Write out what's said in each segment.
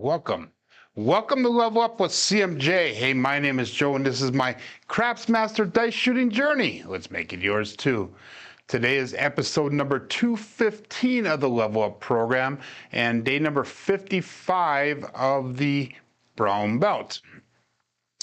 welcome. Welcome to Level Up with CMJ. Hey, my name is Joe, and this is my Craps Master dice shooting journey. Let's make it yours too. Today is episode number 215 of the Level Up program and day number 55 of the brown belt.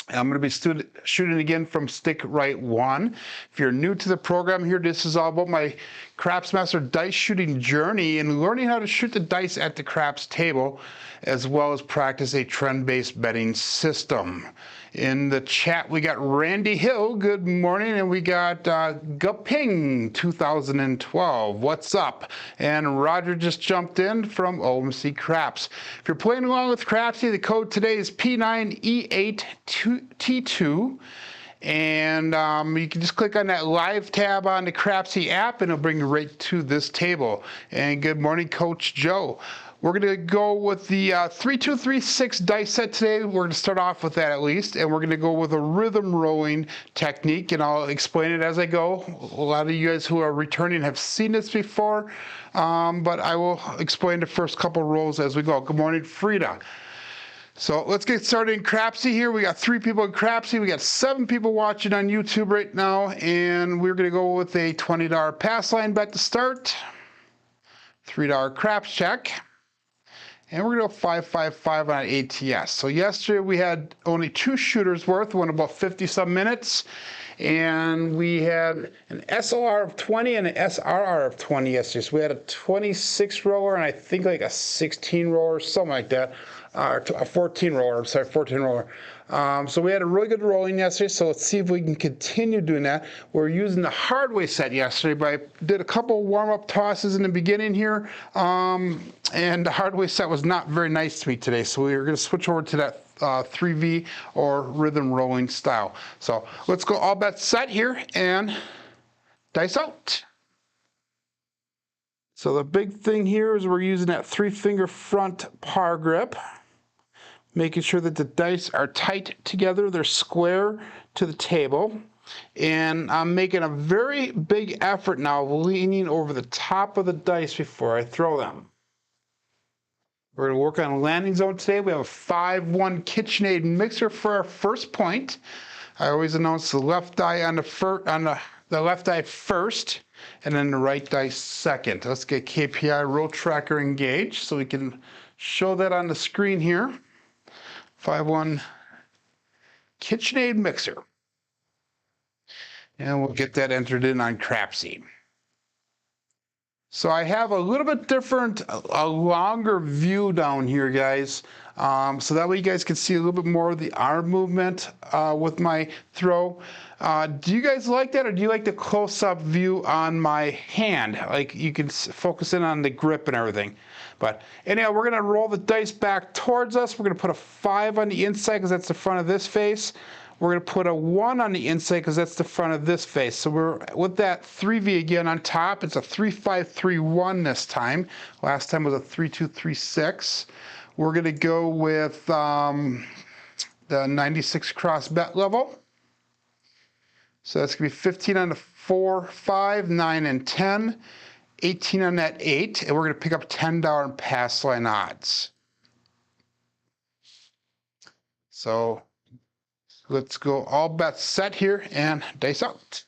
I'm going to be shooting again from stick right one. If you're new to the program here, this is all about my Craps Master dice shooting journey and learning how to shoot the dice at the craps table, as well as practice a trend-based betting system. In the chat, we got Randy Hill, good morning, and we got Guping 2012, what's up? And Roger just jumped in from OMC Craps. If you're playing along with Crapsee, the code today is P9E8T2. And you can just click on that live tab on the Crapsee app, and it'll bring you right to this table. And good morning, Coach Joe. We're going to go with the 3236 dice set today. We're going to start off with that at least, and we're going to go with a rhythm rolling technique, and I'll explain it as I go. A lot of you guys who are returning have seen this before, but I will explain the first couple rolls as we go. Good morning, Frida. So let's get started in Crapsee here. We got 3 people in Crapsee. We got 7 people watching on YouTube right now, and we're going to go with a $20 pass line bet to start, $3 craps check. And we're going to go 555 on ATS. So yesterday we had only 2 shooters worth, one about 50-some minutes. And we had an SLR of 20 and an SRR of 20 yesterday. So we had a 26 roller and I think like a 16 roller, something like that. A 14 roller, I'm sorry, 14 roller. So we had a really good rolling yesterday, so let's see if we can continue doing that. We're using the hard way set yesterday, but I did a couple warm-up tosses in the beginning here, and the hard way set was not very nice to me today, so we're going to switch over to that 3V or rhythm rolling style. So let's go all bets set here and dice out. So the big thing here is we're using that 3-finger front par grip, making sure that the dice are tight together, they're square to the table. And I'm making a very big effort now, leaning over the top of the dice before I throw them. We're going to work on landing zone today. We have a 5-1 KitchenAid mixer for our first point. I always announce the left die on the left die first, and then the right die second. Let's get KPI roll tracker engaged so we can show that on the screen here. 5-1 KitchenAid mixer. And we'll get that entered in on Crapsee. So I have a little bit different, a longer view down here, guys. So that way you guys can see a little bit more of the arm movement with my throw. Do you guys like that, or do you like the close-up view on my hand? Like you can focus in on the grip and everything. But anyhow, we're going to roll the dice back towards us. We're going to put a 5 on the inside because that's the front of this face. We're going to put a 1 on the inside because that's the front of this face. So we're with that 3V again on top. It's a 3-5-3-1 this time. Last time was a 3-2-3-6. We're going to go with the 96 cross bet level. So that's going to be 15 on the 4, 5, 9, and 10. 18 on that 8, and we're going to pick up $10 pass line odds. So let's go all bets set here and dice out.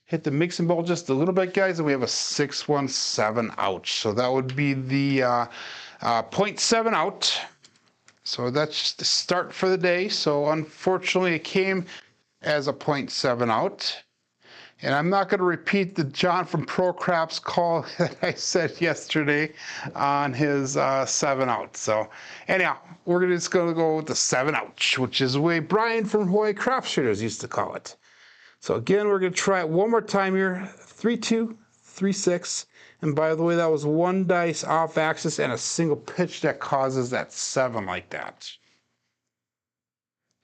Hit the mixing bowl just a little bit, guys, and we have a 6-1-7 ouch. So that would be the 0.7 out. So that's just the start for the day. So unfortunately it came as a 0.7 out. And I'm not going to repeat the John from Pro Craps call that I said yesterday on his 7 out. So anyhow, we're just going to go with the 7 ouch, which is the way Brian from Hawaii Craft Shooters used to call it. So again, we're going to try it one more time here. 3-2, 3-6. And by the way, that was 1 dice off axis and a single pitch that causes that 7 like that.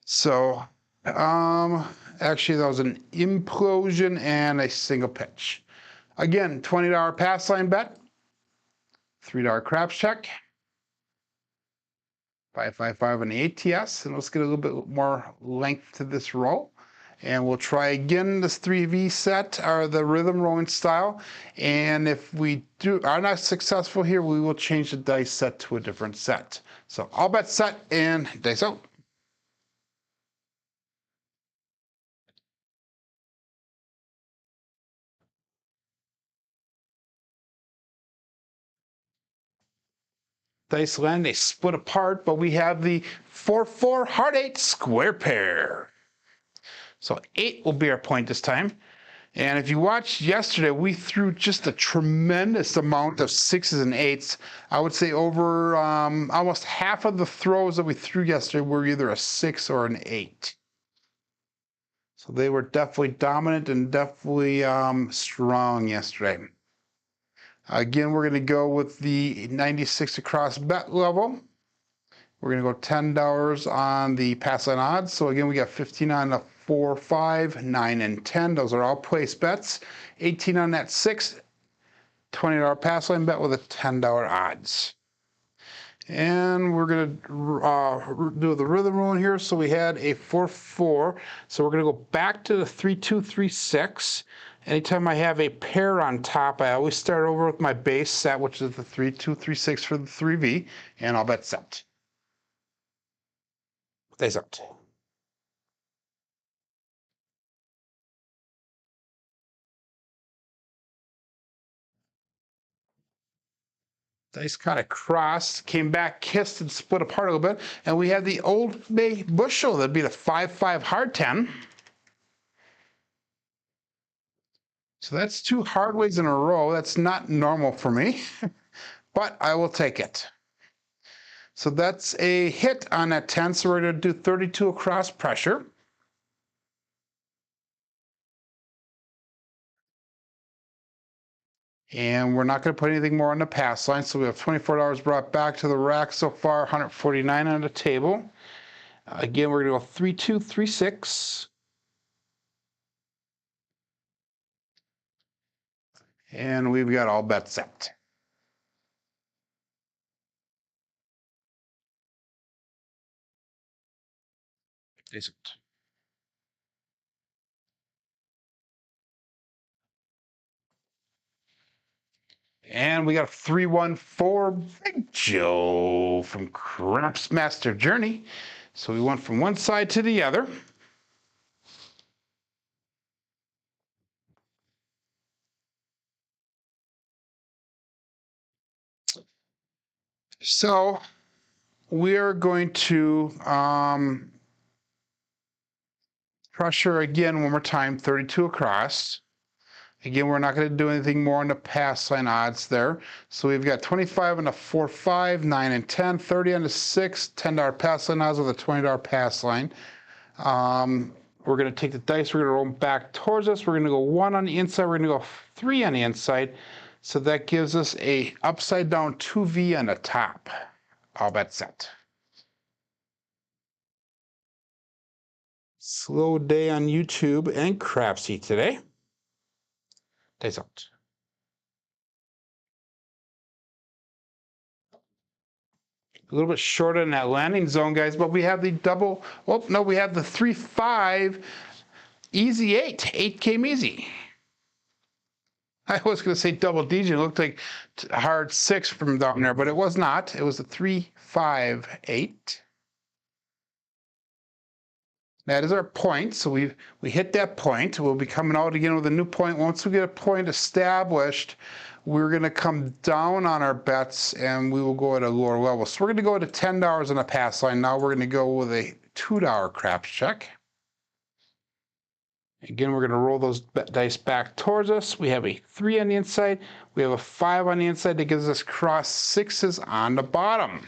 So, actually that was an implosion and a single pitch. Again, $20 pass line bet, $3 craps check, 555 on the ATS, and let's get a little bit more length to this roll. And we'll try again this 3V set, or the rhythm rolling style. And if we are not successful here, we will change the dice set to a different set. So all bets set and dice out. Dice land, they split apart, but we have the 4-4 heart 8 square pair. So 8 will be our point this time. And if you watched yesterday, we threw just a tremendous amount of 6s and 8s. I would say over almost half of the throws that we threw yesterday were either a 6 or an 8. So they were definitely dominant and definitely strong yesterday. Again, we're going to go with the 96 across bet level. We're going to go $10 on the pass line odds. So again, we got 15 on the 4, 5, 9, and 10. Those are all place bets. 18 on that 6, $20 pass line bet with a $10 odds. And we're going to do the rhythm rolling here. So we had a 4-4. So we're going to go back to the 3-2, 3-6. Anytime I have a pair on top, I always start over with my base set, which is the 3-2, 3-6 for the 3V, and I'll bet set. Dice out. Dice kind of crossed, came back, kissed, and split apart a little bit. And we have the Old Bay Bushel. That'd be the 5-5 hard 10. So that's 2 hard ways in a row. That's not normal for me, but I will take it. So that's a hit on that 10. So we're going to do 32 across pressure. And we're not going to put anything more on the pass line. So we have $24 brought back to the rack so far, 149 on the table. Again, we're going to go 3-2, 3-6. And we've got all bets set. Decent. And we got a 3-1-4 Big Joe from Crapsee Master Journey. So we went from one side to the other. So we are going to pressure again one more time, 32 across. Again, we're not going to do anything more on the pass line odds there. So we've got 25 on the 4, 5, 9, and 10, 30 on the 6, $10 pass line odds with a $20 pass line. We're going to take the dice, we're going to roll them back towards us. We're going to go 1 on the inside, we're going to go 3 on the inside. So that gives us a upside down 2V on the top. All bets set. Slow day on YouTube and Crapsee today. Dice out. A little bit shorter in that landing zone, guys, but we have the double, oh, no, we have the 3-5 easy 8. 8 came easy. I was going to say double digit. It looked like a hard 6 from down there, but it was not. It was a 3-5-8. That is our point. So we hit that point. We'll be coming out again with a new point. Once we get a point established, we're going to come down on our bets and we will go at a lower level. So we're going to go to $10 on the pass line. Now we're going to go with a $2 craps check. Again, we're going to roll those dice back towards us. We have a 3 on the inside. We have a 5 on the inside that gives us cross 6s on the bottom.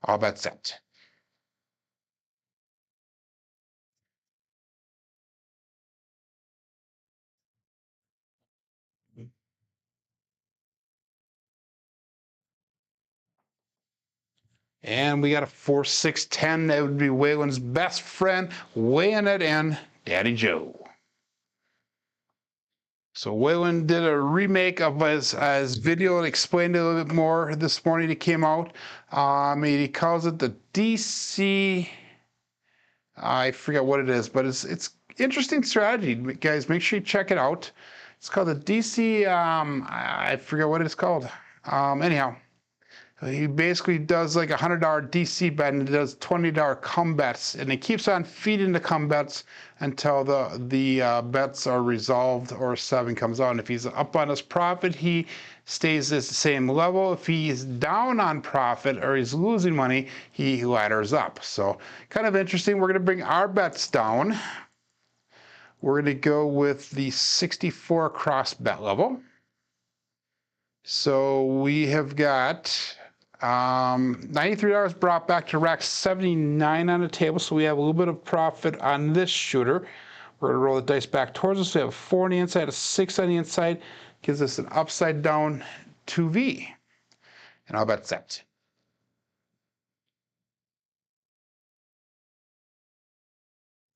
All bets set. And we got a 4-6-10. That would be Waylon's best friend, weighing it in, Daddy Joe. So Waylon did a remake of his video and explained it a little bit more this morning. It came out. He calls it the DC. I forget what it is, but it's interesting strategy, guys. Make sure you check it out. It's called the DC. I forget what it's called. Anyhow, he basically does like $100 DC bet and does $20 come bets, and he keeps on feeding the come bets until the bets are resolved or 7 comes out. And if he's up on his profit, he stays at the same level. If he's down on profit or he's losing money, he ladders up. So kind of interesting. We're going to bring our bets down. We're going to go with the 64 cross bet level. So we have got $93 brought back to rack 79 on the table, so we have a little bit of profit on this shooter. We're going to roll the dice back towards us. We have a 4 on the inside, a 6 on the inside. Gives us an upside down 2V. And I'll bet set.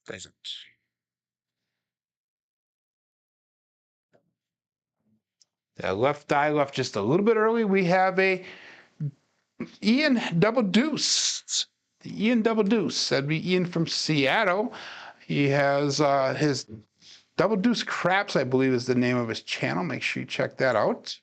Doesn't. The left die left just a little bit early. We have a Ian Double Deuce. The Ian Double Deuce. That'd be Ian from Seattle. He has his Double Deuce Craps, I believe, is the name of his channel. Make sure you check that out.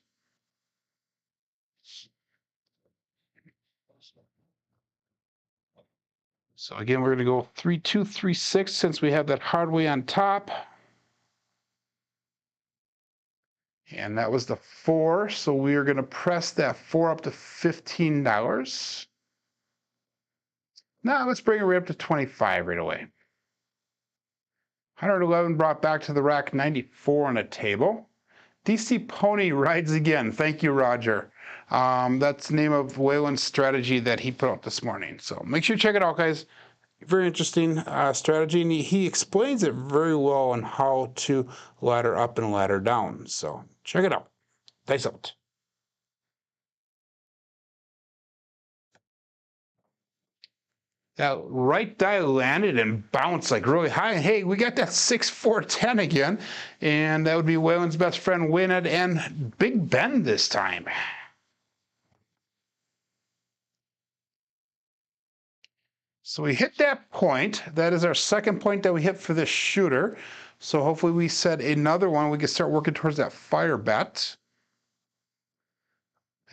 So again, we're going to go 3-2, 3-6 since we have that hard way on top. And that was the 4, so we are going to press that 4 up to $15. Now let's bring it right up to 25 right away. 111 brought back to the rack, 94 on the table. DC Pony rides again. Thank you, Roger. That's the name of Waylon's strategy that he put out this morning. So make sure you check it out, guys. Very interesting strategy, and he explains it very well on how to ladder up and ladder down. So check it out. Dice out. That right die landed and bounced like really high. And hey, we got that 6-4-10 again. And that would be Waylon's best friend Waynard and Big Ben this time. So we hit that point. That is our second point that we hit for this shooter. So hopefully we set another one. We can start working towards that fire bet.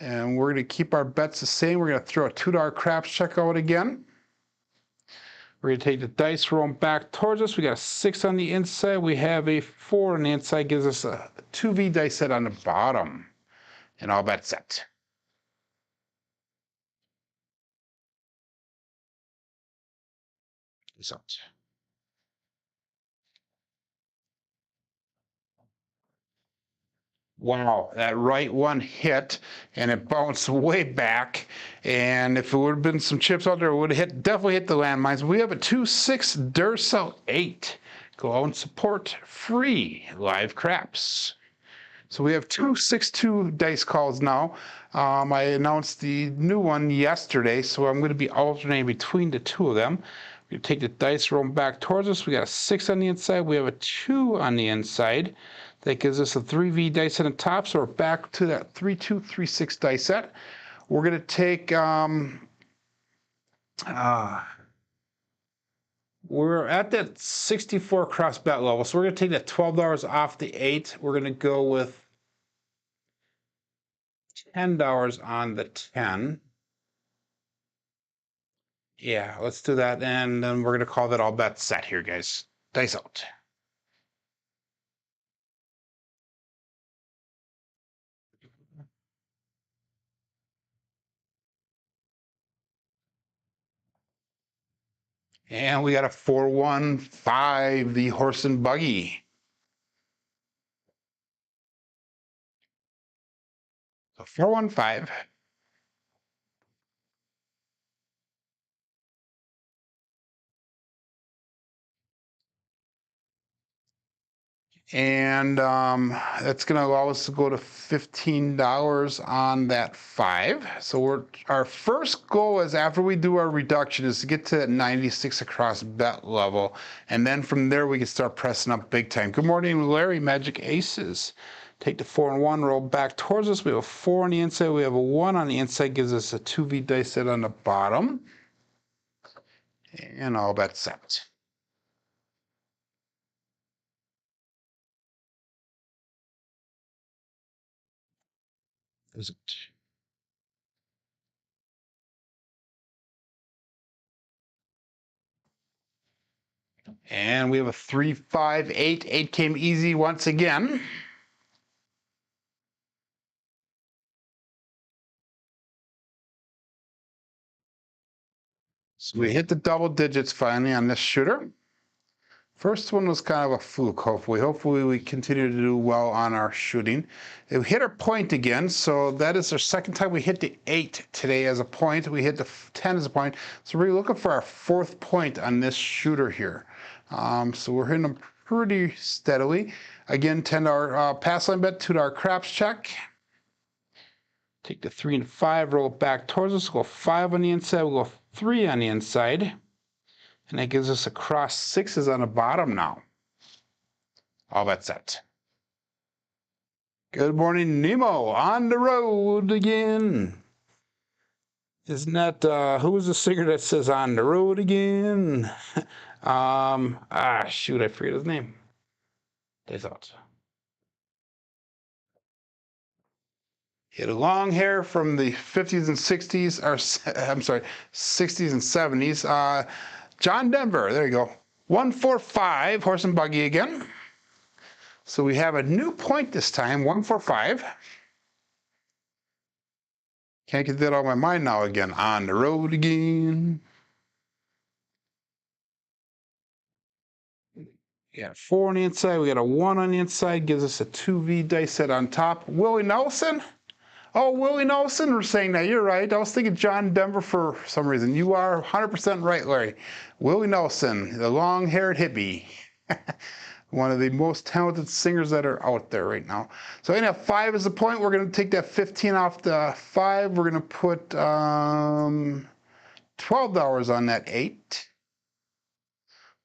And we're going to keep our bets the same. We're going to throw a $2 craps check out again. We're going to take the dice, roll them back towards us. We got a 6 on the inside. We have a 4 on the inside. Gives us a 2V dice set on the bottom. And all bets set. So. Wow, that right one hit, and it bounced way back. And if it would have been some chips out there, it would have definitely hit the landmines. We have a 2-6 Duracell 8. Go out and support free live craps. So we have 2-6-2 dice calls now. I announced the new one yesterday, so I'm going to be alternating between the two of them. We take the dice, roll them back towards us. We got a 6 on the inside. We have a 2 on the inside. That gives us a 3V dice set on top, so we're back to that 3-2, 3-6 dice set. We're going to take, we're at that 64 cross bet level, so we're going to take that $12 off the 8. We're going to go with $10 on the 10. Yeah, let's do that, and then we're going to call that all bets set here, guys. Dice out. And we got a 4-1-5, the horse and buggy. So 4-1-5. And that's going to allow us to go to $15 on that 5. So our first goal is, after we do our reduction, is to get to that 96 across bet level. And then from there, we can start pressing up big time. Good morning, Larry. Magic Aces. Take the 4 and 1, roll back towards us. We have a 4 on the inside. We have a 1 on the inside. Gives us a 2V dice set on the bottom. And all bets set. Is it? And we have a 3, 5, 8. 8 came easy once again. So we hit the double digits finally on this shooter. First one was kind of a fluke, hopefully. Hopefully we continue to do well on our shooting. We hit our point again, so that is our second time we hit the 8 today as a point. We hit the 10 as a point. So we're looking for our 4th point on this shooter here. So we're hitting them pretty steadily. Again, $10 pass line bet, $2 craps check. Take the 3 and 5, roll it back towards us. We'll go 5 on the inside, we'll go 3 on the inside. And that gives us a cross 6s on the bottom now. All bets set. Good morning, Nemo, on the road again. Isn't that, who is the singer that says on the road again? Shoot, I forget his name. They thought. He had long hair from the 50s and 60s, or I'm sorry, 60s and 70s. John Denver, there you go. 145, horse and buggy again. So we have a new point this time, 145. Can't get that out of my mind now again. On the road again. We got a 4 on the inside, we got a 1 on the inside, gives us a 2V dice set on top. Willie Nelson. Oh, Willie Nelson was saying that. You're right. I was thinking John Denver for some reason. You are 100% right, Larry. Willie Nelson, the long-haired hippie. One of the most talented singers that are out there right now. So anyhow, 5 is the point. We're going to take that 15 off the 5. We're going to put $12 on that 8.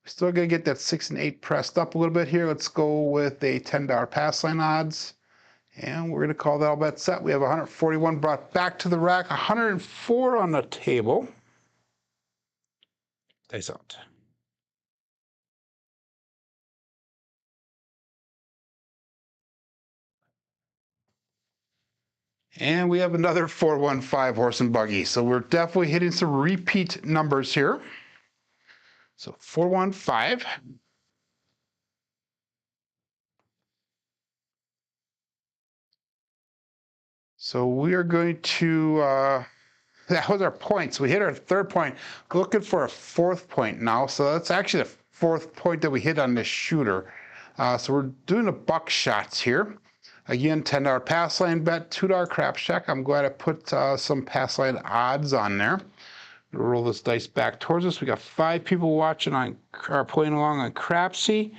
We're still going to get that 6 and 8 pressed up a little bit here. Let's go with a $10 pass line odds. And we're going to call that all bet set. We have 141 brought back to the rack, 104 on the table. Dice out. And we have another 415 horse and buggy. So we're definitely hitting some repeat numbers here. So 415. So we are going to, that was our points. We hit our 3rd point. We're looking for a 4th point now. So that's actually the 4th point that we hit on this shooter. So we're doing the buck shots here. Again, $10 pass line bet, $2 craps check. I'm glad I put some pass line odds on there. We'll roll this dice back towards us. We got 5 people watching on, or playing along on Crapsee.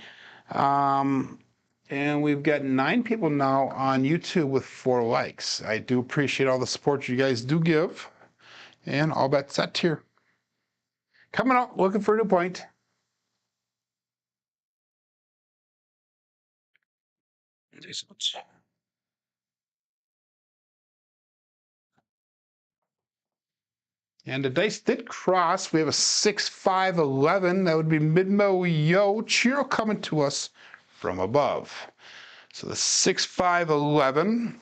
And we've got 9 people now on YouTube with 4 likes. I do appreciate all the support you guys do give. And all bets set here. Coming up, looking for a new point. And the dice did cross. We have a 6, 5, 11. That would be Midmo Yo Chiro coming to us from above. So the 6, 5, 11.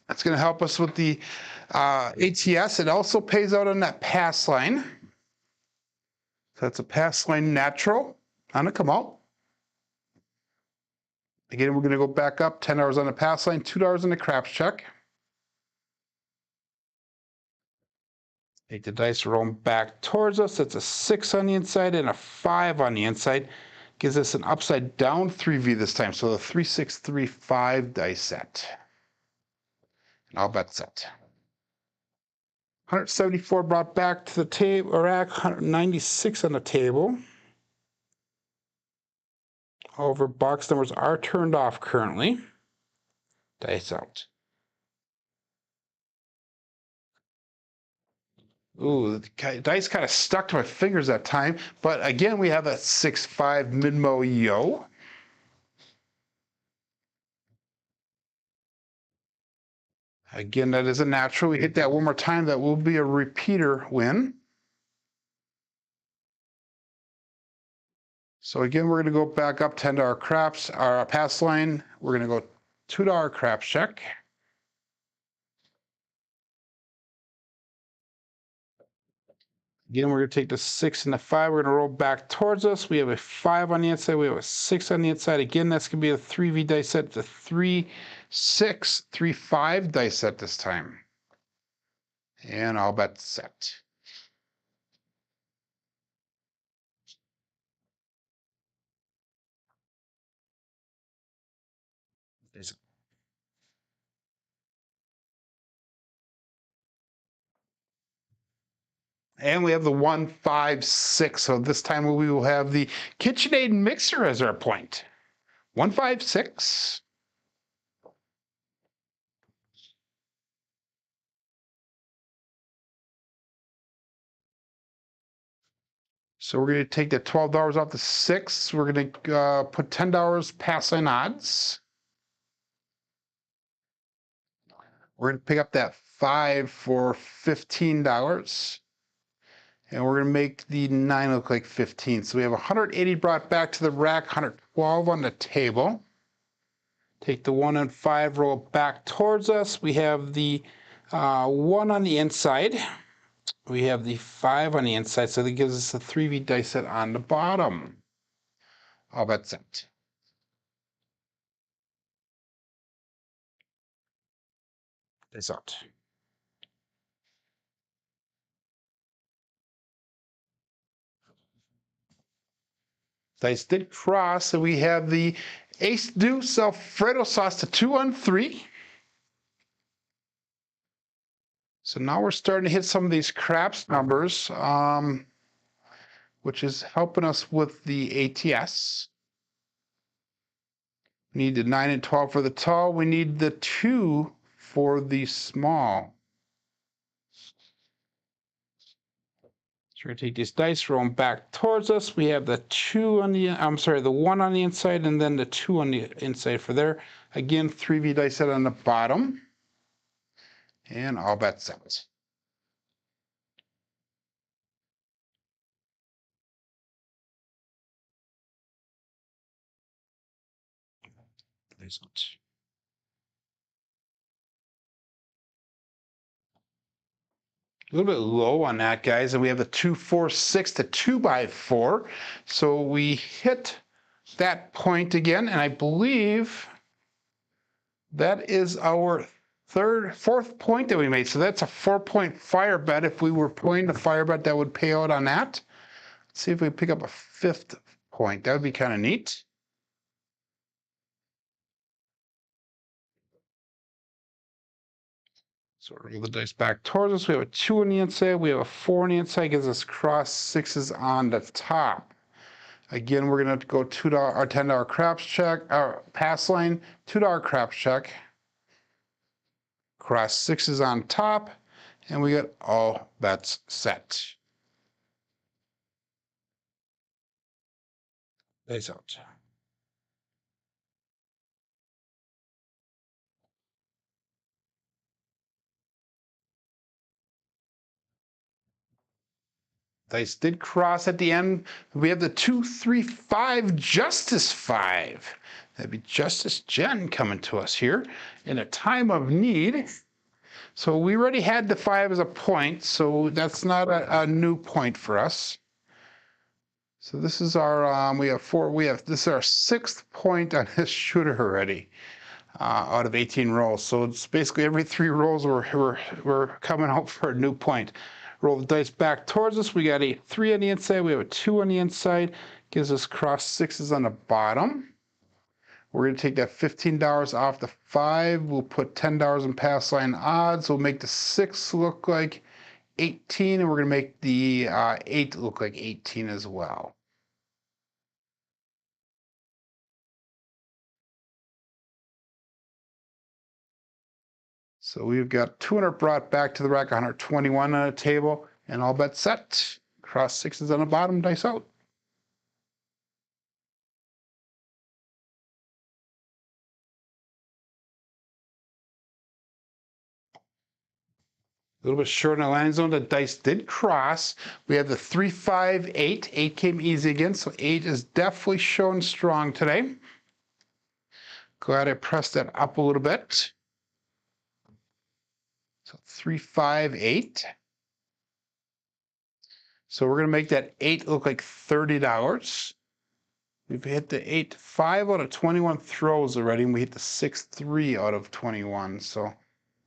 That's going to help us with the ATS. It also pays out on that pass line. So that's a pass line natural on the come out. Again, we're going to go back up, $10 on the pass line, $2 on the craps check. Take the dice, roll them back towards us. It's a 6 on the inside and a 5 on the inside. Gives us an upside down 3V this time. So the 3, 6, 3, 5 dice set. And all bets set. 174 brought back to the table, or rack, 196 on the table. However, box numbers are turned off currently. Dice out. Ooh, the dice kind of stuck to my fingers that time. But again, we have a 6-5 mid-mo yo. Again, that is a natural. We hit that one more time. That will be a repeater win. So again, we're going to go back up $10 craps, our pass line. We're going to go $2 craps check. Again, we're going to take the 6 and the 5. We're going to roll back towards us. We have a 5 on the inside. We have a 6 on the inside. Again, that's going to be a 3V dice set. The 3, 6, 3, 5 dice set this time. And all bets set. And we have the 1, 5, 6. So this time we will have the KitchenAid mixer as our point. 1, 5, 6. So we're going to take the $12 off the 6. We're going to put $10 pass line odds. We're going to pick up that 5 for $15. And we're going to make the 9 look like 15. So we have 180 brought back to the rack, 112 on the table. Take the 1 and 5, roll back towards us. We have the 1 on the inside. We have the 5 on the inside, so that gives us a 3V dice set on the bottom. All bets set. Dice out. Dice did cross, so we have the Ace Deuce Alfredo sauce to 2 on 3. So now we're starting to hit some of these craps numbers, which is helping us with the ATS. We need the 9 and 12 for the tall. We need the 2 for the small. So we're going to take these dice, roll them back towards us. We have the 2 on the, the 1 on the inside, and then the 2 on the inside for there. Again, 3V dice set on the bottom. And all bets set. Dice out. A little bit low on that, guys, and we have the 2, 4, 6 to 2 by 4. So we hit that point again, and I believe that is our fourth point that we made. So that's a 4-point fire bet. If we were playing the fire bet, that would pay out on that. Let's see if we pick up a 5th point. That would be kind of neat. So roll the dice back towards us. We have a 2 on the inside. We have a 4 on the inside. Gives us cross 6s on the top. Again, we're going to go $2 or $10 craps check, our pass line, $2 craps check. Cross 6s on top, and we get all bets set. Dice out. Dice did cross at the end. We have the 2, 3, 5 Justice 5. That'd be Justice Jen coming to us here in a time of need. So we already had the 5 as a point, so that's not a new point for us. So this is our, we have 4, this is our 6th point on this shooter already. Out of 18 rolls. So it's basically every 3 rolls we're coming out for a new point. Roll the dice back towards us. We got a 3 on the inside. We have a 2 on the inside. Gives us cross 6s on the bottom. We're going to take that $15 off the 5. We'll put $10 in pass line odds. We'll make the 6 look like 18, and we're going to make the 8 look like 18 as well. So we've got 200 brought back to the rack, 121 on a table, and all bets set. Cross sixes on the bottom, dice out. A little bit short in the landing zone. The dice did cross. We have the 3, 5, 8. 8 came easy again, so 8 is definitely showing strong today. Glad I pressed that up a little bit. So 3, 5, 8. So we're going to make that 8 look like $30. We've hit the 8, 5 out of 21 throws already, and we hit the 6, 3 out of 21. So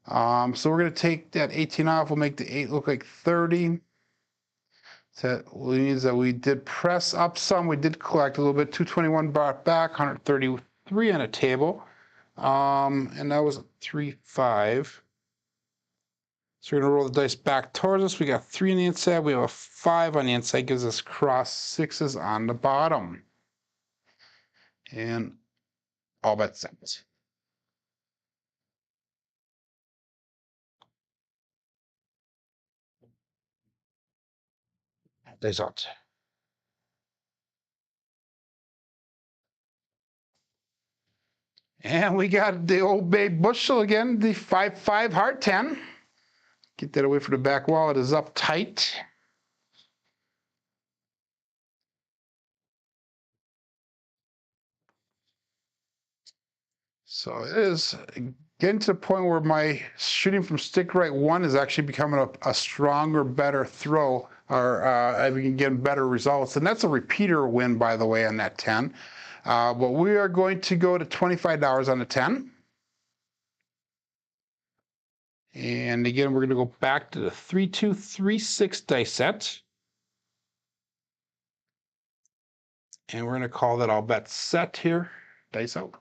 we're going to take that 18 off. We'll make the 8 look like 30. So that means that we did press up some. We did collect a little bit. 221 brought back, 133 on a table. And that was 3, 5. So we're going to roll the dice back towards us. We got 3 on the inside. We have a 5 on the inside. Gives us cross sixes on the bottom. And all bets set. Dice out. And we got the Old Bay Bushel again, the 5, 5 heart 10. Get that away from the back wall. It is up tight. So it is getting to the point where my shooting from stick right 1 is actually becoming a stronger, better throw, or I can get better results. And that's a repeater win, by the way, on that 10. But we are going to go to $25 on the 10. And again, we're going to go back to the 3, 2, 3, 6 dice set. And we're going to call that all bets set here. Dice out.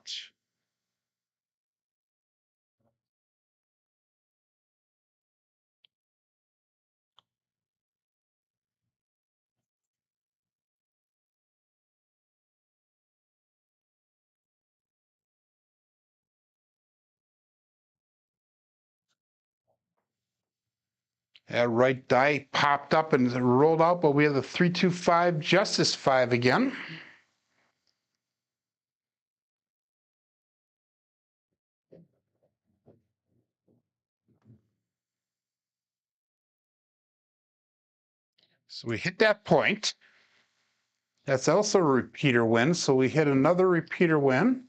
That right die popped up and rolled out, but we have the 3, 2, 5, Justice 5 again. So we hit that point. That's also a repeater win. So we hit another repeater win.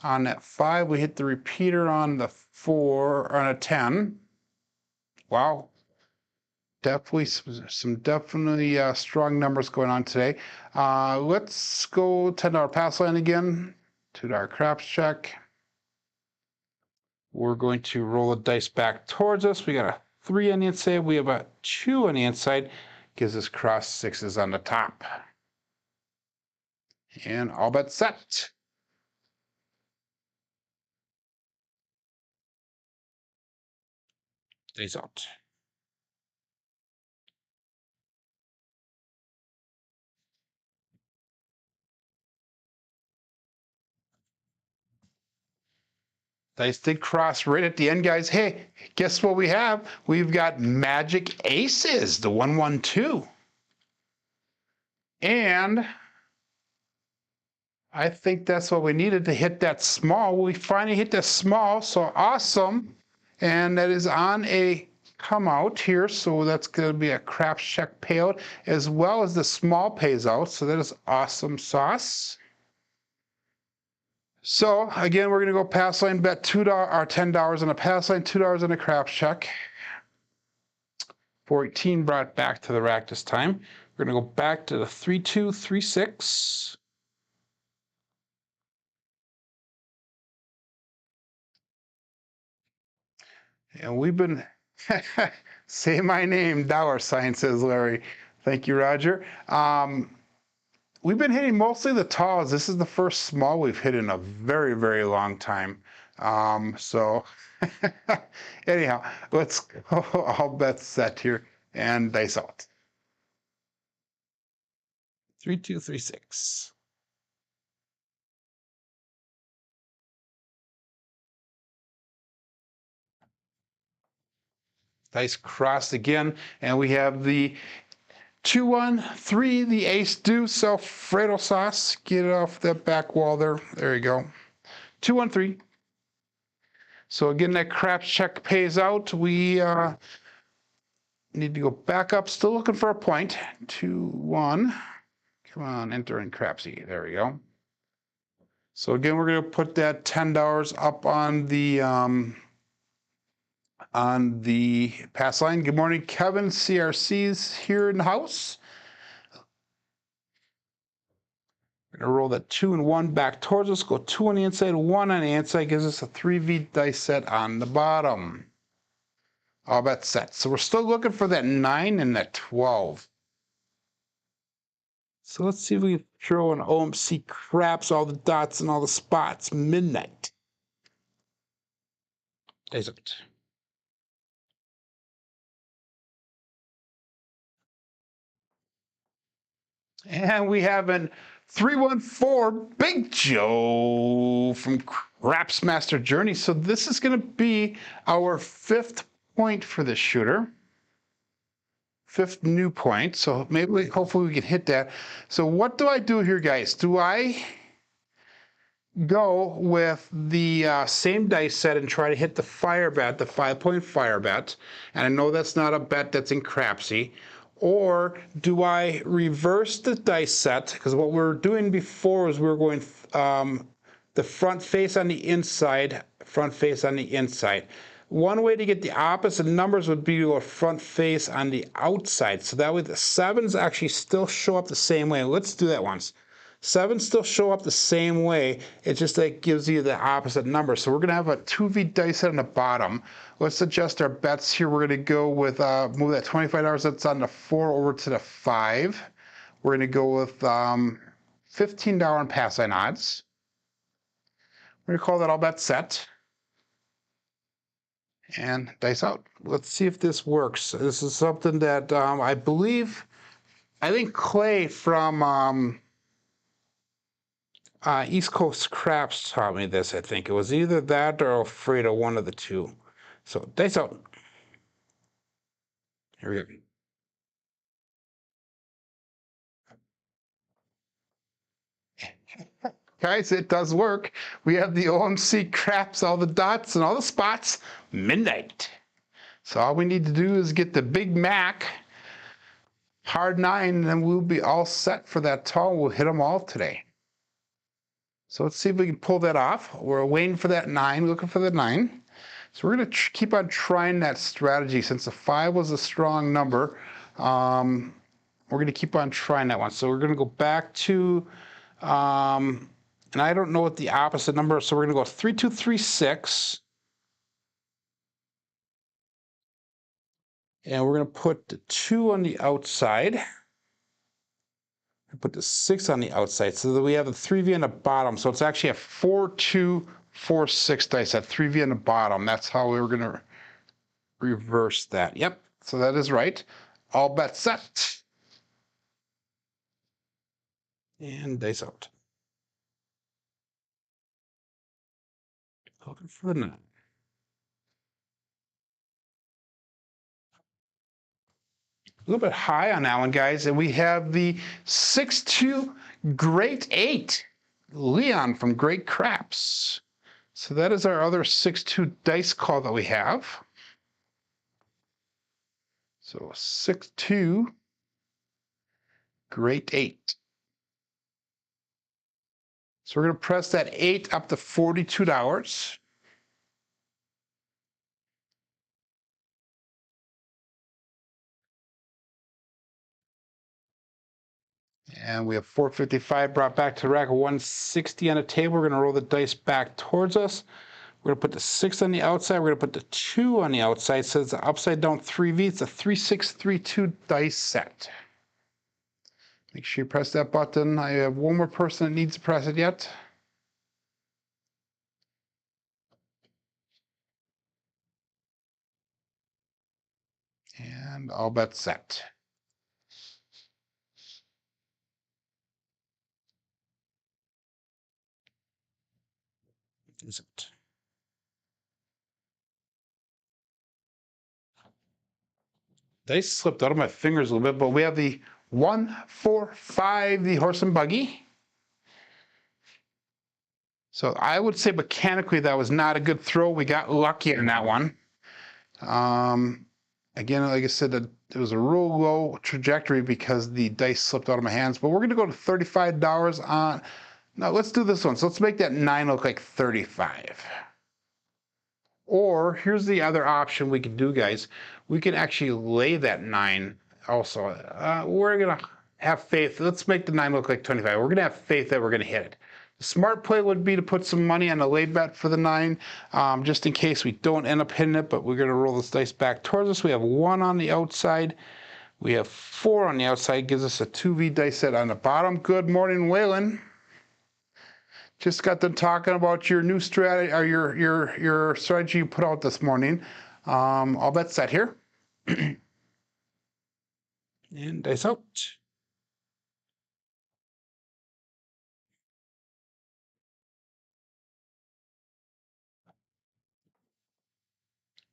On that 5, we hit the repeater on the 4, on a 10. Wow. Definitely some definitely strong numbers going on today. Let's go $10 pass line again. $2 craps check. We're going to roll the dice back towards us. We got a 3 on the inside. We have a 2 on the inside. Gives us cross sixes on the top. And all bets set. Dice out. Dice did cross right at the end, guys. Hey, guess what we have? We've got Magic Aces, the 112. And I think that's what we needed to hit that small. We finally hit that small, so awesome. And that is on a come out here, so that's going to be a craps check payout, as well as the small pays out, so that is awesome sauce. So again, we're going to go pass line bet $2 or $10 on a pass line, $2 on a craps check. 418 brought back to the rack this time. We're going to go back to the 3, 2, 3, 6. And we've been, say my name, $, says Larry. Thank you, Roger. We've been hitting mostly the talls. This is the first small we've hit in a very, very long time. So anyhow, let's go. All bets set here and dice out. 3, 2, 3, 6. Dice crossed again, and we have the 2-1-3, the ace deuce Alfredo sauce. Get it off that back wall there. There you go. 2-1-3. So again, that craps check pays out. We need to go back up. Still looking for a point. 2-1. Come on, enter in Crapsee. There we go. So again, we're going to put that $10 up on the pass line. Good morning, Kevin. CRC's here in the house. We're going to roll that 2 and 1 back towards us. Go 2 on the inside, 1 on the inside. Gives us a 3V dice set on the bottom. All bet set. So we're still looking for that 9 and that 12. So let's see if we can throw an OMC craps, all the dots and all the spots. Midnight. Days out. And we have an 314 Big Joe from Craps Master Journey. So this is going to be our 5th point for this shooter. 5th new point. So maybe, hopefully we can hit that. So what do I do here, guys? Do I go with the same dice set and try to hit the fire bet, the 5-point fire bet? And I know that's not a bet that's in Crapsee. Or do I reverse the dice set? Because what we were doing before was we were going the front face on the inside, front face on the inside. One way to get the opposite numbers would be to go front face on the outside. So that way the 7s actually still show up the same way. Let's do that once. 7s still show up the same way. It just like gives you the opposite number. So we're going to have a 2V dice set on the bottom. Let's adjust our bets here. We're going to go with, move that $25 that's on the 4 over to the 5. We're going to go with $15 on pass line odds. We're going to call that all bets set. And dice out. Let's see if this works. This is something that I think Clay from East Coast Craps taught me this, I think. It was either that or Alfredo, one of the two. So dice out. Here we go. Guys, it does work. We have the OMC craps, all the dots and all the spots, midnight. So all we need to do is get the Big Mac, hard 9, and then we'll be all set for that tall. We'll hit them all today. So let's see if we can pull that off. We're waiting for that 9, looking for the 9. So we're going to keep on trying that strategy. Since the 5 was a strong number, we're going to keep on trying that one. So we're going to go back to, and I don't know what the opposite number is, so we're going to go 3236. And we're going to put the 2 on the outside. Put the 6 on the outside so that we have a 3V on the bottom. So it's actually a 4-2-4-6 dice, that 3V on the bottom. That's how we were going to reverse that. Yep, so that is right. All bets set. And dice out. Looking for the 9. A little bit high on that one, guys. And we have the 6-2 Great 8, Leon from Great Craps. So that is our other 6-2 dice call that we have. So 6-2 Great 8. So we're going to press that 8 up to $42. And we have 455 brought back to the rack, 160 on the table. We're going to roll the dice back towards us. We're going to put the 6 on the outside. We're going to put the 2 on the outside. So it's an upside down 3V. It's a 3-6-3-2 dice set. Make sure you press that button. I have one more person that needs to press it yet. And all bets set. Is it? Dice slipped out of my fingers a little bit, but we have the 1, 4, 5, the horse and buggy. So I would say mechanically that was not a good throw. We got lucky in that one. Again, like I said, it was a real low trajectory because the dice slipped out of my hands. But we're going to go to $35 on. Now let's do this one. So let's make that 9 look like 35. Or here's the other option we can do, guys. We can actually lay that 9 also. We're going to have faith. Let's make the 9 look like 25. We're going to have faith that we're going to hit it. The smart play would be to put some money on a lay bet for the 9, just in case we don't end up hitting it, but we're going to roll this dice back towards us. We have 1 on the outside. We have 4 on the outside. Gives us a 2V dice set on the bottom. Good morning, Waylon. Just got done talking about your new strategy, or your strategy you put out this morning. All bet set here. And dice out.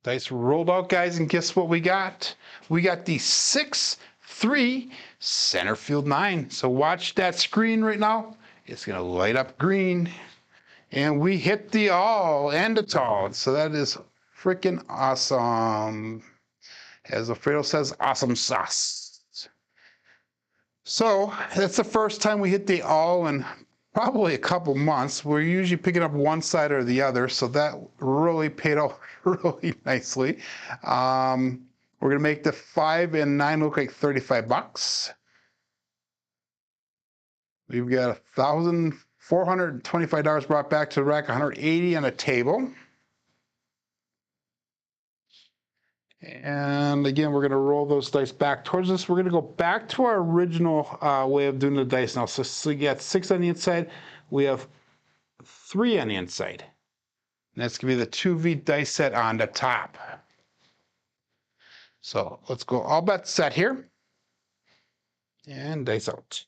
Dice rolled out, guys, and guess what we got? We got the 6-3 center field 9. So watch that screen right now. It's going to light up green. And we hit the all and the tall. So that is freaking awesome. As Alfredo says, awesome sauce. So that's the first time we hit the all in probably a couple months. We're usually picking up one side or the other, so that really paid off really nicely. We're gonna make the 5 and 9 look like $35. We've got $1,425 brought back to the rack, 180 on a table. And again, we're going to roll those dice back towards us. We're going to go back to our original way of doing the dice now. So you got 6 on the inside. We have 3 on the inside. And that's going to be the 2V dice set on the top. So let's go all bet set here. And dice out.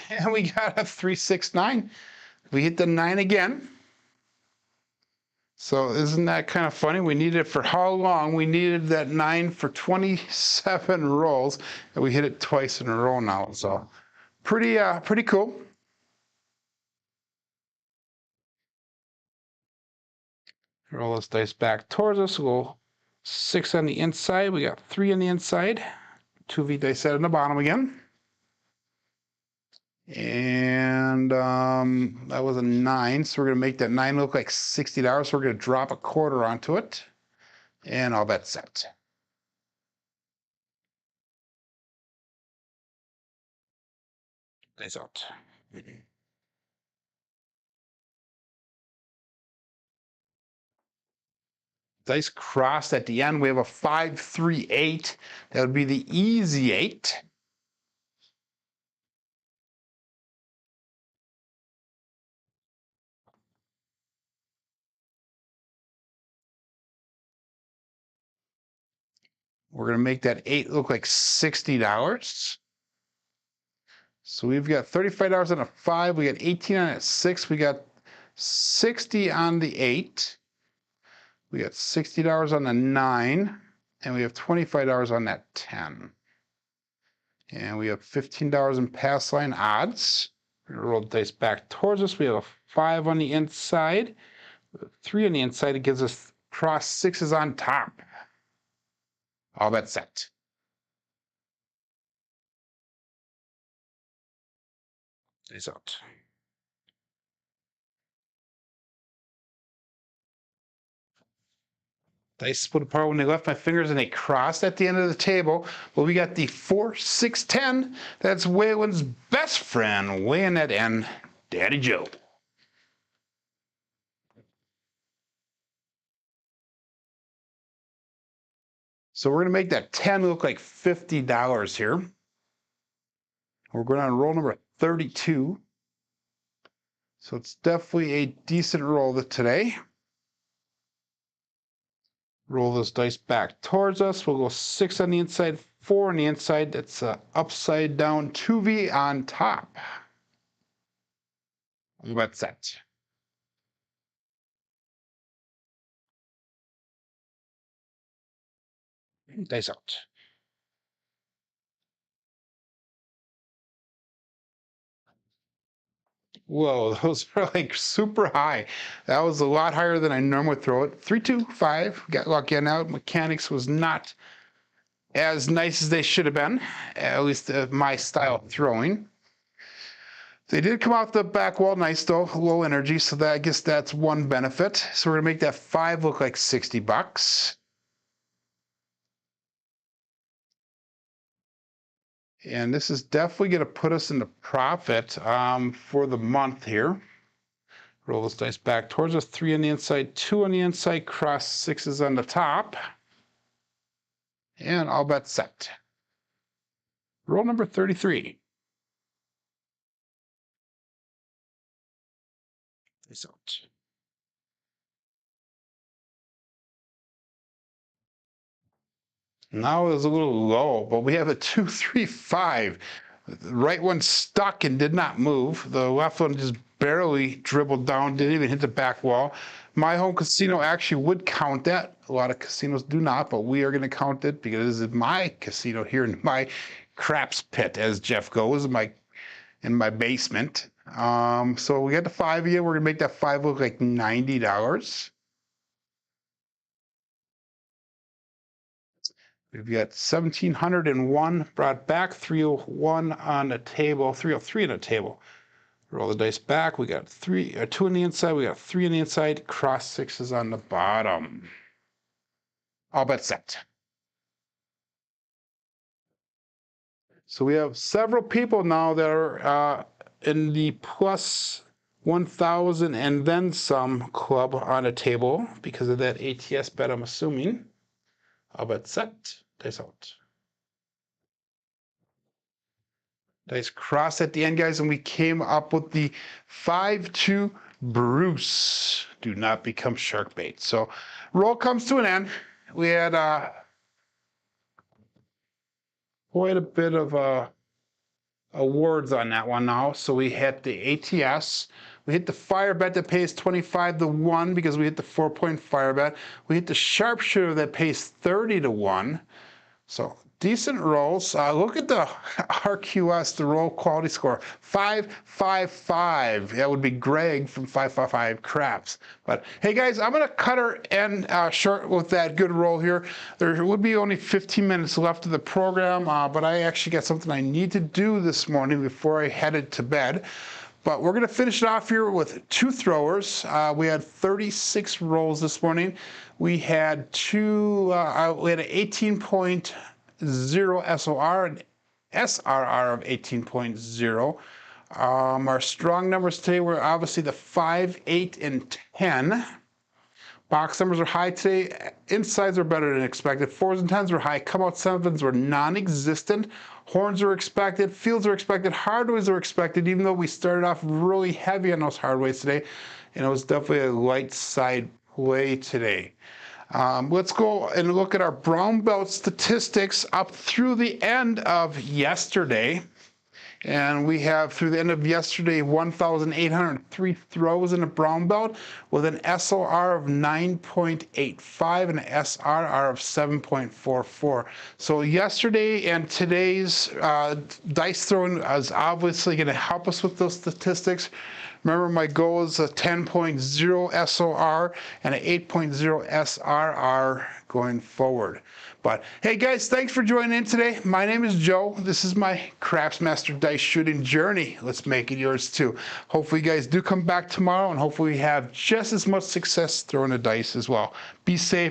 And we got a 3, 6, 9. We hit the 9 again. So isn't that kind of funny? We needed it for how long? We needed that 9 for 27 rolls, and we hit it twice in a row now. So pretty cool. Roll this dice back towards us. We'll go 6 on the inside. We got 3 on the inside. 2V dice set on the bottom again. And that was a 9, so we're going to make that 9 look like $60. So we're going to drop a quarter onto it. And all bet set. Dice out. Dice crossed at the end. We have a 5, 3, 8. That would be the easy 8. We're going to make that 8 look like $60. So we've got $35 on a 5. We got 18 on a 6. We got 60 on the 8. We got $60 on the 9. And we have $25 on that 10. And we have $15 in pass line odds. We're going to roll the dice back towards us. We have a 5 on the inside. 3 on the inside. It gives us cross 6s on top. All bet set. Dice out. Dice split apart when they left my fingers and they crossed at the end of the table. Well, we got the 4, 6, 10. That's Waylon's best friend, weighing that end, Daddy Joe. So we're going to make that 10 look like $50 here. We're going on roll number 32. So it's definitely a decent roll today. Roll this dice back towards us. We'll go 6 on the inside, 4 on the inside. That's upside down 2V on top. Let's set. Dice out. Whoa, those are like super high. That was a lot higher than I normally throw it. 3, 2, 5. Got lucky on out. Mechanics was not as nice as they should have been, at least my style of throwing. They did come off the back wall nice though, low energy, so that I guess that's one benefit. So we're gonna make that 5 look like $60. And this is definitely gonna put us into profit for the month here. Roll this dice back towards us, 3 on the inside, 2 on the inside, cross 6s on the top. And all bets set. Roll number 33. Dice out. Now it was a little low, but we have a 2, 3, 5. The right one stuck and did not move. The left one just barely dribbled down, didn't even hit the back wall. My home casino actually would count that. A lot of casinos do not, but we are going to count it because this is my casino here in my craps pit, as Jeff goes, in my basement. So we got the 5 here. We're going to make that 5 look like $90. We've got 1,701 brought back, 301 on the table, 303 on the table. Roll the dice back. We got 2 on the inside. We got 3 on the inside. Cross 6s on the bottom. All bets set. So we have several people now that are in the plus 1,000 and then some club on the table because of that ATS bet, I'm assuming. All bets set. Dice out. Dice cross at the end, guys, and we came up with the 5-2 Bruce. Do not become shark bait. So roll comes to an end. We had quite a bit of awards on that one now. So we hit the ATS. We hit the fire bet that pays 25 to 1 because we hit the 4-point fire bet. We hit the sharpshooter that pays 30 to 1. So decent rolls. Look at the RQS, the roll quality score, 555. That would be Greg from 555 Craps. But hey guys, I'm gonna cut her end short with that good roll here. There would be only 15 minutes left of the program, but I actually got something I need to do this morning before I headed to bed. But we're gonna finish it off here with 2 throwers. We had 36 rolls this morning. We had we had an 18.0 SOR and SRR of 18.0. Our strong numbers today were obviously the 5, 8, and 10. Box numbers are high today. Insides are better than expected. 4s and 10s were high. Come out 7s were non-existent. Horns are expected. Fields are expected. Hardways are expected, even though we started off really heavy on those hardways today. And it was definitely a light side play today. Let's go and look at our brown belt statistics up through the end of yesterday. And we have, through the end of yesterday, 1,803 throws in a brown belt with an SOR of 9.85 and an SRR of 7.44. So yesterday and today's dice throwing is obviously going to help us with those statistics. Remember, my goal is a 10.0 SOR and an 8.0 SRR going forward. But hey guys, thanks for joining in today. My name is Joe. This is my Craftsmaster dice shooting journey. Let's make it yours too. Hopefully you guys do come back tomorrow, and hopefully we have just as much success throwing the dice as well. Be safe.